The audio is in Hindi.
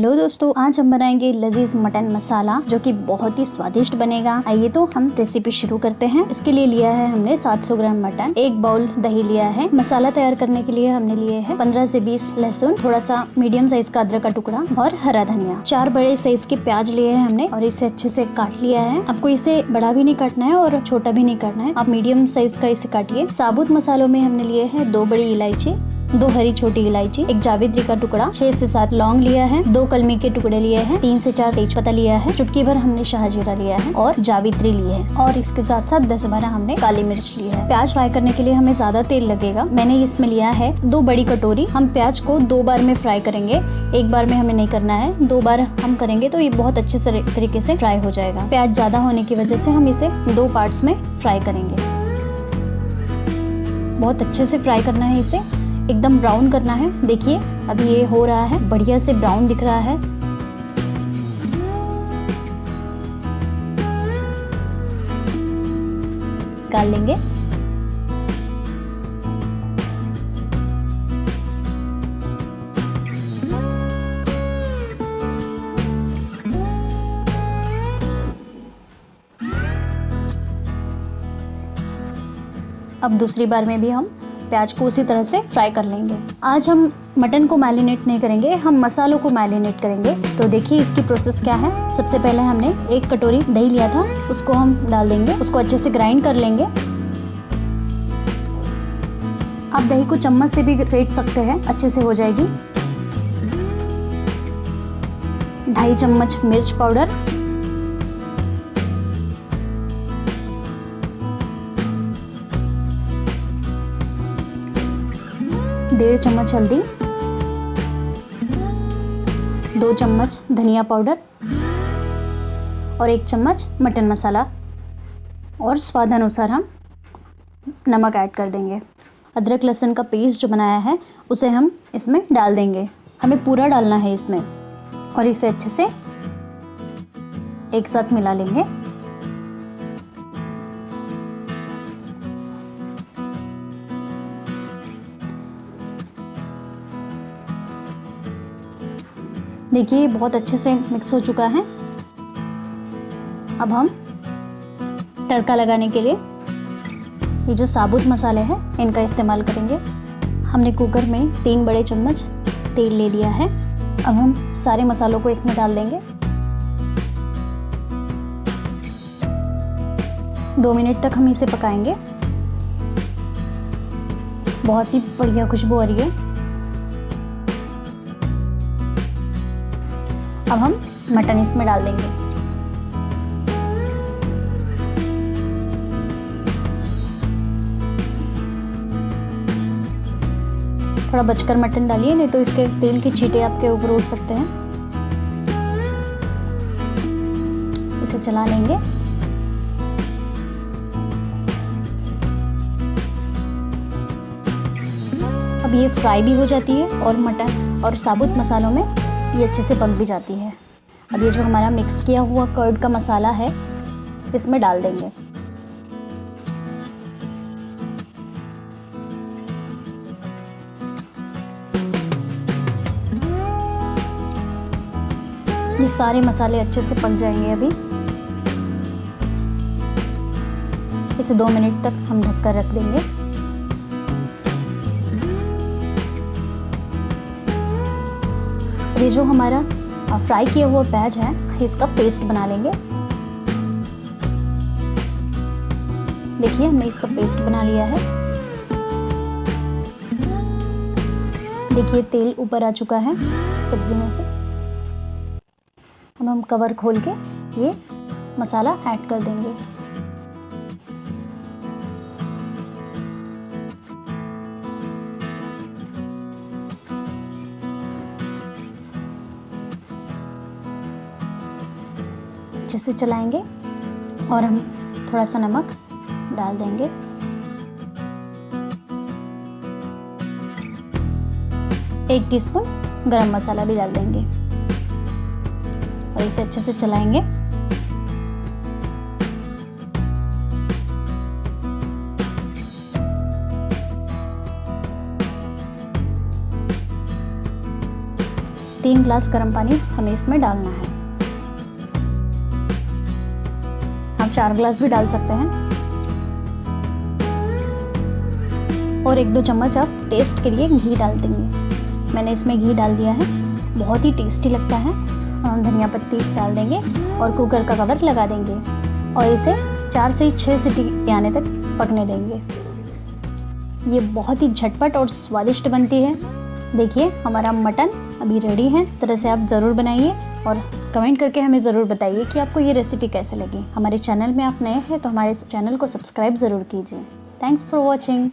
हेलो दोस्तों, आज हम बनाएंगे लजीज मटन मसाला जो कि बहुत ही स्वादिष्ट बनेगा। आइए तो हम रेसिपी शुरू करते हैं। इसके लिए लिया है हमने 700 ग्राम मटन, 1 बाउल दही लिया है। मसाला तैयार करने के लिए हमने लिए है 15 से 20 लहसुन, थोड़ा सा मीडियम साइज का अदरक का टुकड़ा और हरा धनिया। 4 बड़े साइज के प्याज लिए हैं हमने और इसे अच्छे से काट लिया है। आपको इसे बड़ा भी नहीं काटना है और छोटा भी नहीं काटना है, आप मीडियम साइज का इसे काटिए। साबुत मसालों में हमने लिए है 2 बड़ी इलायची, 2 हरी छोटी इलायची, 1 जावित्री का टुकड़ा, 6 से 7 लौंग लिया है, 2 कलमी के टुकड़े लिए हैं, 3 से 4 तेजपत्ता लिया है, चुटकी भर हमने शाहजीरा लिया है और जावित्री ली है और इसके साथ साथ 10-12 हमने काली मिर्च ली है। प्याज फ्राई करने के लिए हमें ज्यादा तेल लगेगा। मैंने इसमें लिया है 2 बड़ी कटोरी। हम प्याज को 2 बार में फ्राई करेंगे, एक बार में हमें नहीं करना है, 2 बार हम करेंगे तो ये बहुत अच्छे तरीके से फ्राई हो जाएगा। प्याज ज्यादा होने की वजह से हम इसे 2 पार्ट्स में फ्राई करेंगे। बहुत अच्छे से फ्राई करना है, इसे एकदम ब्राउन करना है। देखिए अभी ये हो रहा है, बढ़िया से ब्राउन दिख रहा है। निकाल लेंगे। अब दूसरी बार में भी हम प्याज को उसी तरह से फ्राई कर लेंगे। आज हम मटन को मैरिनेट नहीं करेंगे, हम मसालों को मैरिनेट करेंगे। तो देखिए इसकी प्रोसेस क्या है। सबसे पहले हमने 1 कटोरी दही लिया था, उसको हम डाल देंगे, उसको अच्छे से ग्राइंड कर लेंगे। आप दही को चम्मच से भी फेंट सकते हैं, अच्छे से हो जाएगी। 2.5 चम्मच मिर्च पाउडर, 1.5 चम्मच हल्दी, 2 चम्मच धनिया पाउडर और 1 चम्मच मटन मसाला और स्वाद अनुसार हम नमक ऐड कर देंगे। अदरक लहसुन का पेस्ट जो बनाया है उसे हम इसमें डाल देंगे। हमें पूरा डालना है इसमें और इसे अच्छे से एक साथ मिला लेंगे। देखिए बहुत अच्छे से मिक्स हो चुका है। अब हम तड़का लगाने के लिए ये जो साबुत मसाले हैं इनका इस्तेमाल करेंगे। हमने कुकर में 3 बड़े चम्मच तेल ले लिया है। अब हम सारे मसालों को इसमें डाल देंगे। 2 मिनट तक हम इसे पकाएंगे। बहुत ही बढ़िया खुशबू आ रही है। अब हम मटन इसमें डाल देंगे। थोड़ा बचकर मटन डालिए, नहीं तो इसके तेल की छींटे आपके ऊपर उड़ सकते हैं। इसे चला लेंगे। अब ये फ्राई भी हो जाती है और मटन और साबुत मसालों में ये अच्छे से पक भी जाती है। अब ये जो हमारा मिक्स किया हुआ कर्ड का मसाला है इसमें डाल देंगे। ये सारे मसाले अच्छे से पक जाएंगे। अभी इसे 2 मिनट तक हम ढककर रख देंगे। ये जो हमारा फ्राई किया हुआ प्याज है इसका पेस्ट बना लेंगे। देखिए हमने इसका पेस्ट बना लिया है। देखिए तेल ऊपर आ चुका है सब्जी में से। अब हम कवर खोल के ये मसाला ऐड कर देंगे। अच्छे से चलाएंगे और हम थोड़ा सा नमक डाल देंगे। एक टीस्पून गरम मसाला भी डाल देंगे और इसे अच्छे से चलाएंगे। 3 ग्लास गर्म पानी हमें इसमें डालना है। आप 4 ग्लास भी डाल सकते हैं और 1-2 चम्मच आप टेस्ट के लिए घी डाल देंगे। मैंने इसमें घी डाल दिया है, बहुत ही टेस्टी लगता है। हम धनिया पत्ती डाल देंगे और कुकर का कवर लगा देंगे और इसे 4 से 6 सीटी आने तक पकने देंगे। ये बहुत ही झटपट और स्वादिष्ट बनती है। देखिए हमारा मटन अभी रेडी है। इस तरह से आप ज़रूर बनाइए और कमेंट करके हमें ज़रूर बताइए कि आपको ये रेसिपी कैसे लगी। हमारे चैनल में आप नए हैं तो हमारे चैनल को सब्सक्राइब ज़रूर कीजिए। Thanks for watching.